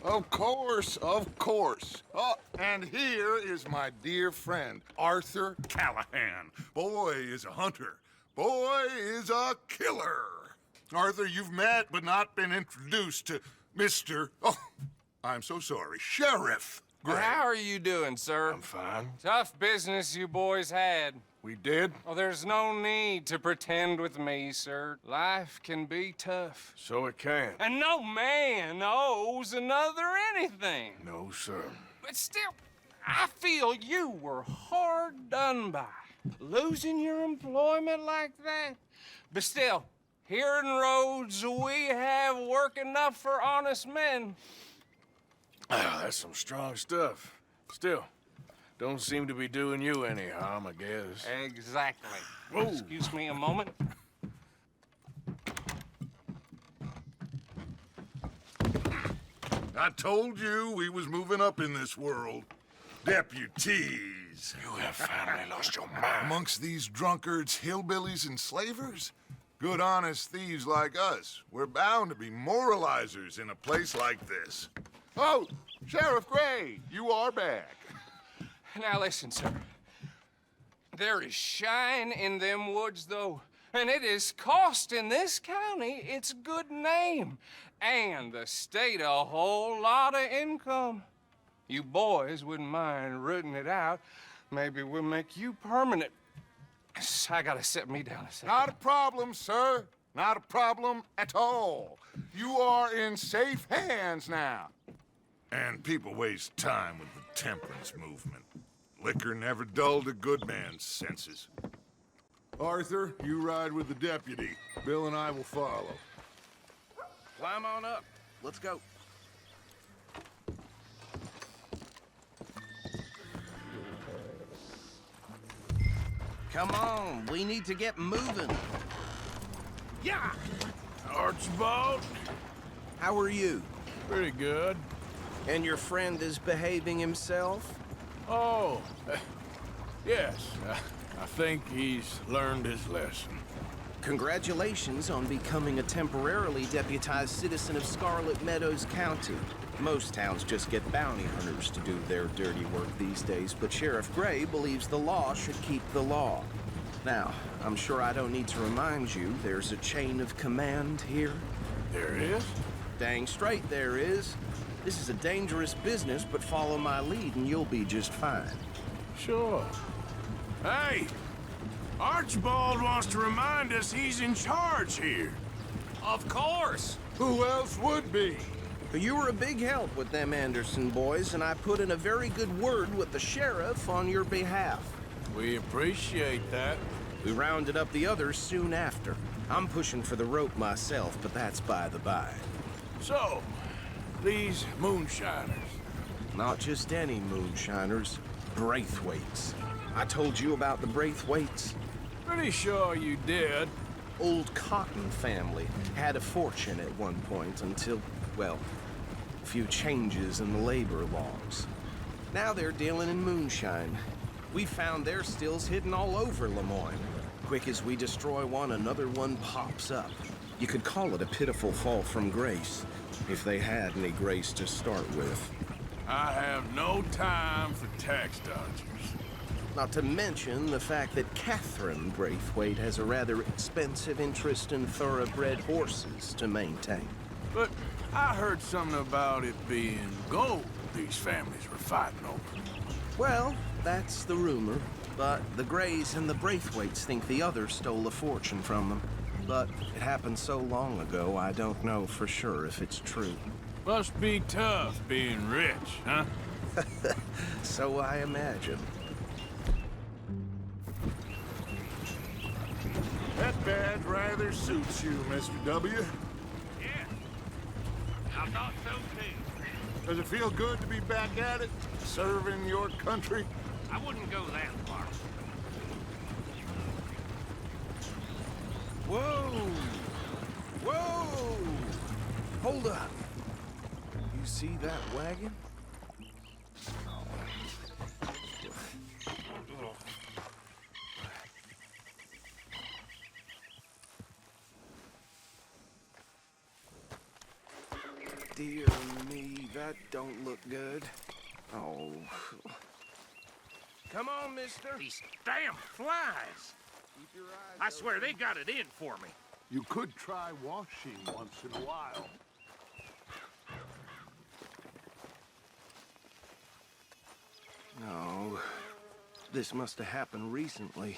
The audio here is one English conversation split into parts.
Of course, of course. Oh, and here is my dear friend, Arthur Callahan. Boy is a hunter. Boy is a killer. Arthur, you've met but not been introduced to Mr. Oh, I'm so sorry, Sheriff Gray. How are you doing, sir? I'm fine. Tough business you boys had. We did? Oh, there's no need to pretend with me, sir. Life can be tough. So it can. And no man owes another anything. No, sir. But still, I feel you were hard done by. Losing your employment like that. But still, here in Rhodes, we have work enough for honest men. Ah, that's some strong stuff. Still, don't seem to be doing you any harm, I guess. Exactly. Whoa. Excuse me a moment. I told you we was moving up in this world. Deputies. You have finally lost your mind. Amongst these drunkards, hillbillies, and slavers? Good honest thieves like us. We're bound to be moralizers in a place like this. Oh, Sheriff Gray, you are back. Now listen, sir. There is shine in them woods, though, and it is costing this county its good name, and the state a whole lot of income. You boys wouldn't mind rooting it out. Maybe we'll make you permanent. I gotta sit me down a second. Not a problem, sir. Not a problem at all. You are in safe hands now. And people waste time with the temperance movement. Liquor never dulled a good man's senses. Arthur, you ride with the deputy. Bill and I will follow. Climb on up. Let's go. Come on, we need to get moving. Yeah! Archibald? How are you? Pretty good. And your friend is behaving himself? Oh, yes. I think he's learned his lesson. Congratulations on becoming a temporarily deputized citizen of Scarlet Meadows County. Most towns just get bounty hunters to do their dirty work these days, but Sheriff Gray believes the law should keep the law. Now, I'm sure I don't need to remind you there's a chain of command here. There is? Dang straight there is. This is a dangerous business, but follow my lead and you'll be just fine. Sure. Hey! Archibald wants to remind us he's in charge here. Of course. Who else would be? You were a big help with them Anderson boys, and I put in a very good word with the sheriff on your behalf. We appreciate that. We rounded up the others soon after. I'm pushing for the rope myself, but that's by the by. So, these moonshiners. Not just any moonshiners, Braithwaites. I told you about the Braithwaites. Pretty sure you did. Old Cotton family had a fortune at one point until, well, a few changes in the labor laws. Now they're dealing in moonshine. We found their stills hidden all over Lemoyne. Quick as we destroy one, another one pops up. You could call it a pitiful fall from grace, if they had any grace to start with. I have no time for tax dodgers. Not to mention the fact that Catherine Braithwaite has a rather expensive interest in thoroughbred horses to maintain. But I heard something about it being gold these families were fighting over. Well, that's the rumor. But the Grays and the Braithwaites think the others stole a fortune from them. But it happened so long ago, I don't know for sure if it's true. Must be tough being rich, huh? So I imagine. That badge rather suits you, Mr. W. Yeah, I thought so too. Does it feel good to be back at it? Serving your country? I wouldn't go that far. Whoa! Whoa! Hold up. You see that wagon? Dear me, that don't look good. Oh. Come on, mister. These damn flies! I swear they got it in for me. You could try washing once in a while. No. This must have happened recently.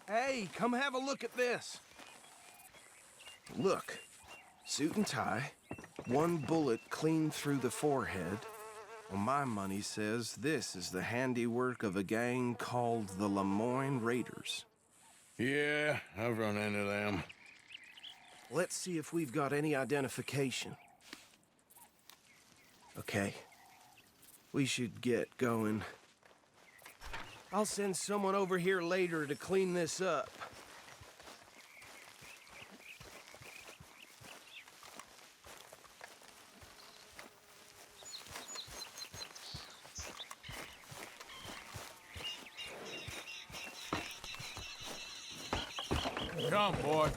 Hey, come have a look at this. Look. Suit and tie. One bullet clean through the forehead. Well, my money says this is the handiwork of a gang called the Lemoyne Raiders. Yeah, I've run into them. Let's see if we've got any identification. Okay. We should get going. I'll send someone over here later to clean this up. Come, boy.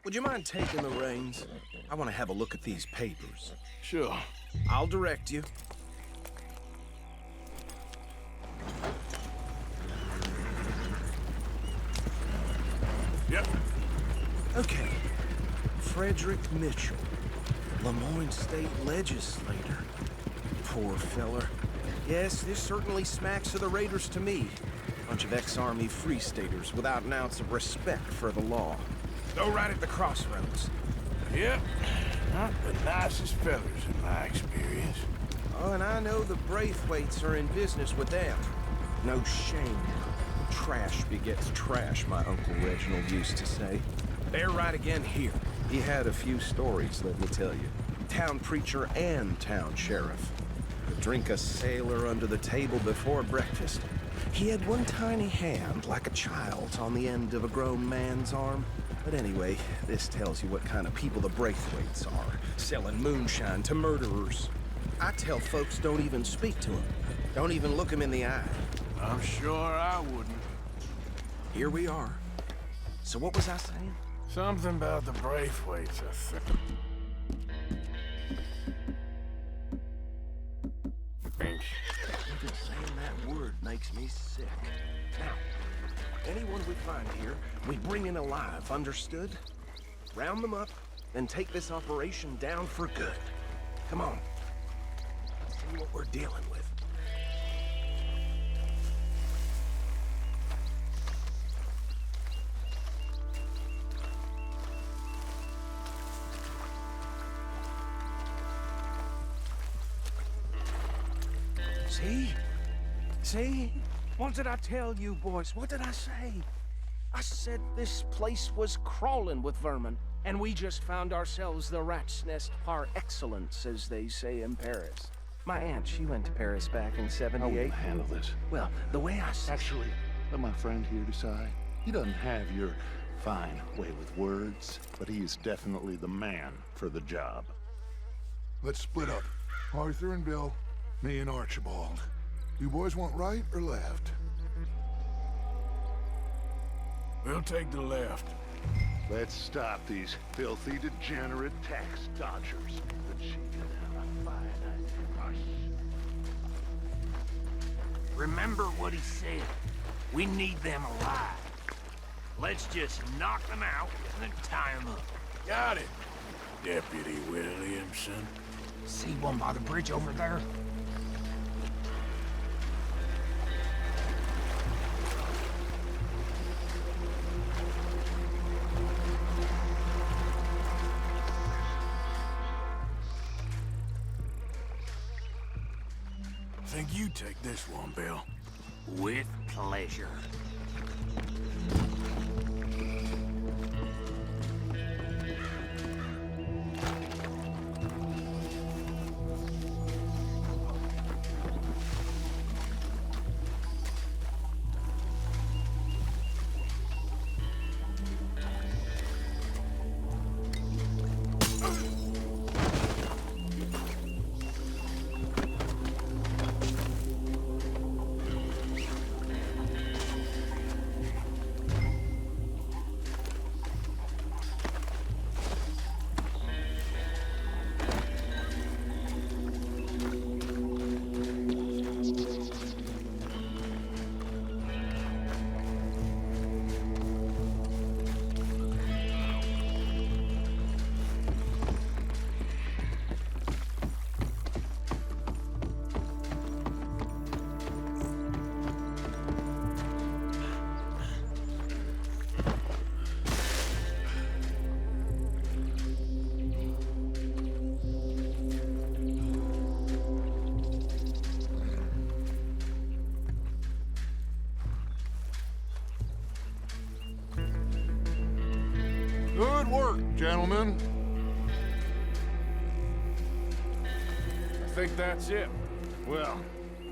Would you mind taking the reins? I want to have a look at these papers. Sure. I'll direct you. Yep. Okay. Frederick Mitchell, Lemoyne State Legislator. Poor feller. Yes, this certainly smacks of the Raiders to me. Bunch of ex-Army Free Staters without an ounce of respect for the law. Go right at the crossroads. Yep. Not the nicest fellas in my experience. Oh, and I know the Braithwaites are in business with them. No shame. Trash begets trash, my Uncle Reginald used to say. They're right again here. He had a few stories, let me tell you. Town preacher and town sheriff. Could drink a sailor under the table before breakfast. He had one tiny hand, like a child's, on the end of a grown man's arm. But anyway, this tells you what kind of people the Braithwaites are, selling moonshine to murderers. I tell folks don't even speak to them. Don't even look them in the eye. I'm sure I wouldn't. Here we are. So what was I saying? Something about the Braithwaites, I think. Even saying that word makes me sick. Now, anyone we find here, we bring in alive, understood? Round them up, then take this operation down for good. Come on. Let's see what we're dealing with. See? See? What did I tell you, boys? What did I say? I said this place was crawling with vermin, and we just found ourselves the rat's nest par excellence, as they say in Paris. My aunt, she went to Paris back in How will '78. you handle this? Well, the way I said... Actually, let my friend here decide. He doesn't have your fine way with words, but he is definitely the man for the job. Let's split up. Arthur and Bill, me and Archibald. You boys want right or left? We'll take the left. Let's stop these filthy, degenerate tax dodgers. Then she can have a fine rush. Remember what he said. We need them alive. Let's just knock them out and then tie them up. Got it, Deputy Williamson. See one by the bridge over there? I think you take this one, Bill. With pleasure. Good work, gentlemen. I think that's it. Well,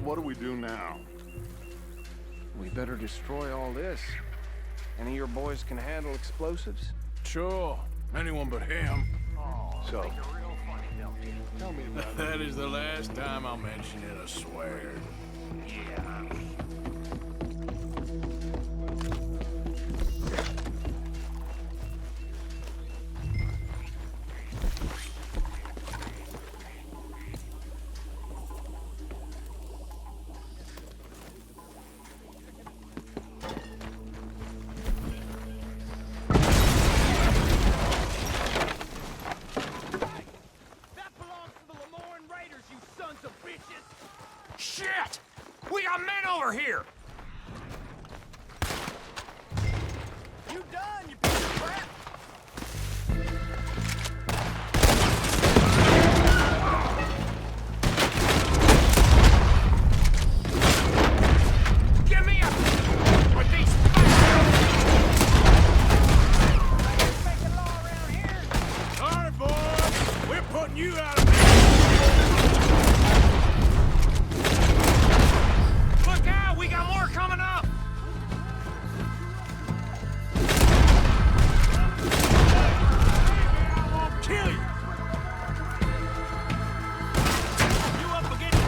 what do we do now? We better destroy all this. Any of your boys can handle explosives? Sure. Anyone but him. So, tell me about it. That is the last time I'll mention it, I swear. Yeah. Shit! We got men over here! You done, you piece of crap? Give me a... with these... making law around here? All right, boys. We're putting you out of business. Look out! We got more coming up! I won't kill you. You up against it?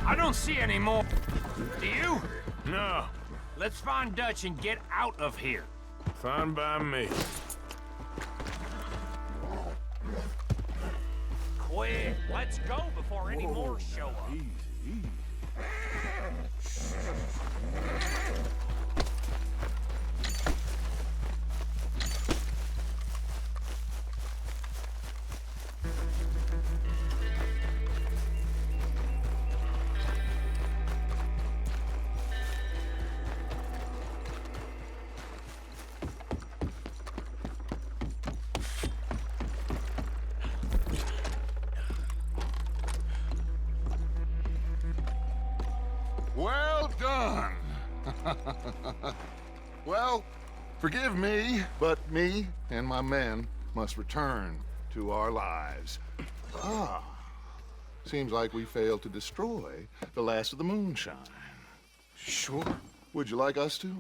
I don't see any more. Do you? No. Let's find Dutch and get out of here. Fine by me. Quick, let's go before any more show up. Easy, easy. Well done. Well, forgive me, but me and my men must return to our lives. Ah, seems like we failed to destroy the last of the moonshine. Sure. Would you like us to?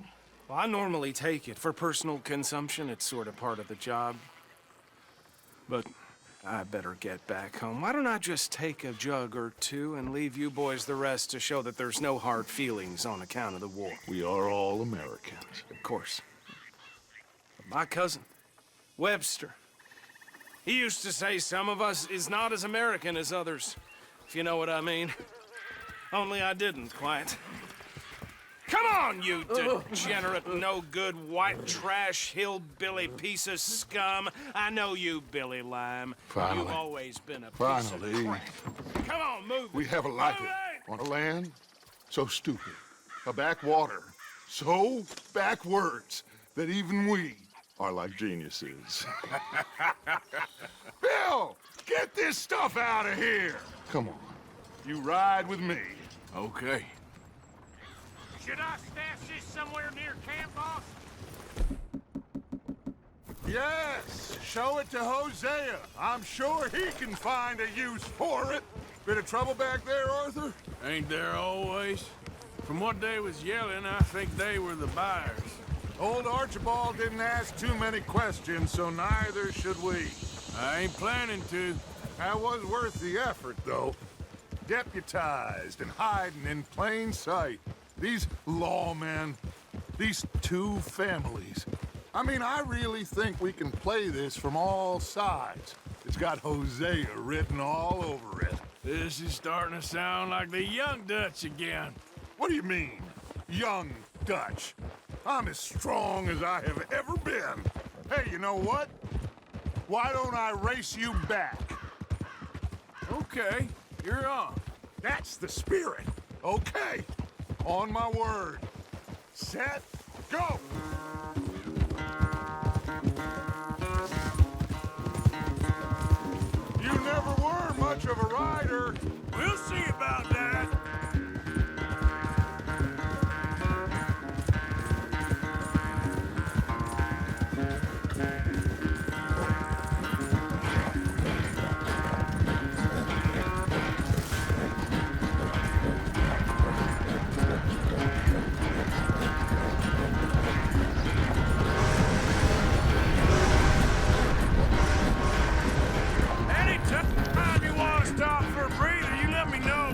Well, I normally take it. For personal consumption, it's sort of part of the job. But I better get back home. Why don't I just take a jug or two and leave you boys the rest to show that there's no hard feelings on account of the war? We are all Americans. Of course. But my cousin, Webster, he used to say some of us is not as American as others, if you know what I mean. Only I didn't quite. Come on, you degenerate, no-good, white trash, hillbilly piece of scum. I know you, Billy Lime. Finally. You've always been a piece Finally. of crap. Come on, move We it. have a life Move it! on a land so stupid, a backwater so backwards that even we are like geniuses. Bill, get this stuff out of here. Come on, you ride with me. Okay. Should I stash this somewhere near camp, boss? Yes, show it to Hosea. I'm sure he can find a use for it. Bit of trouble back there, Arthur? Ain't there always? From what they was yelling, I think they were the buyers. Old Archibald didn't ask too many questions, so neither should we. I ain't planning to. That was worth the effort, though. Deputized and hiding in plain sight. These lawmen, these two families. I mean, I really think we can play this from all sides. It's got Hosea written all over it. This is starting to sound like the young Dutch again. What do you mean, young Dutch? I'm as strong as I have ever been. Hey, you know what? Why don't I race you back? Okay, you're on. That's the spirit. Okay. On my word. Set, go! You never were much of a rider. We'll see about that. Anytime you want to stop for a breather, you let me know.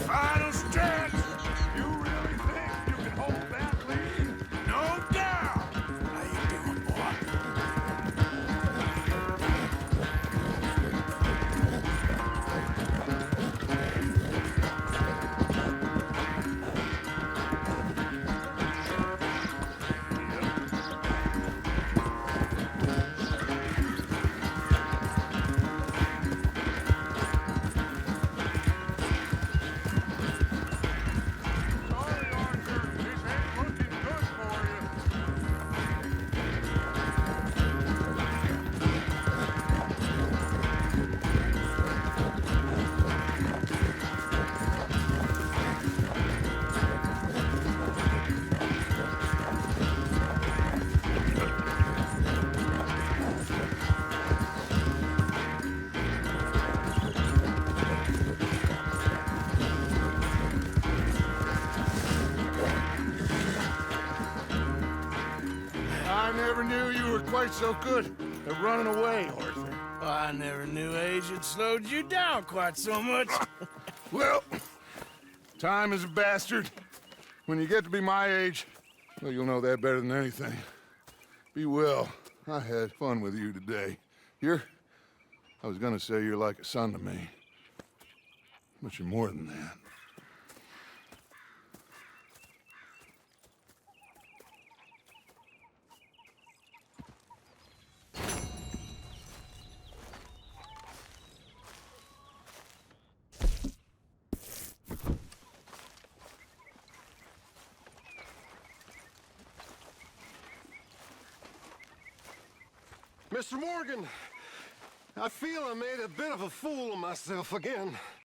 Final stretch. You really think you can hold that lead? No doubt. How you doing, boy? Sorry, Arthur. This ain't looking good for you. I never knew you were quite so good at running away, Arthur. Well, I never knew age had slowed you down quite so much. Well, time is a bastard. When you get to be my age, well, you'll know that better than anything. Be well. I had fun with you today. I was gonna say you're like a son to me. But you're more than that. Mr. Morgan, I feel I made a bit of a fool of myself again.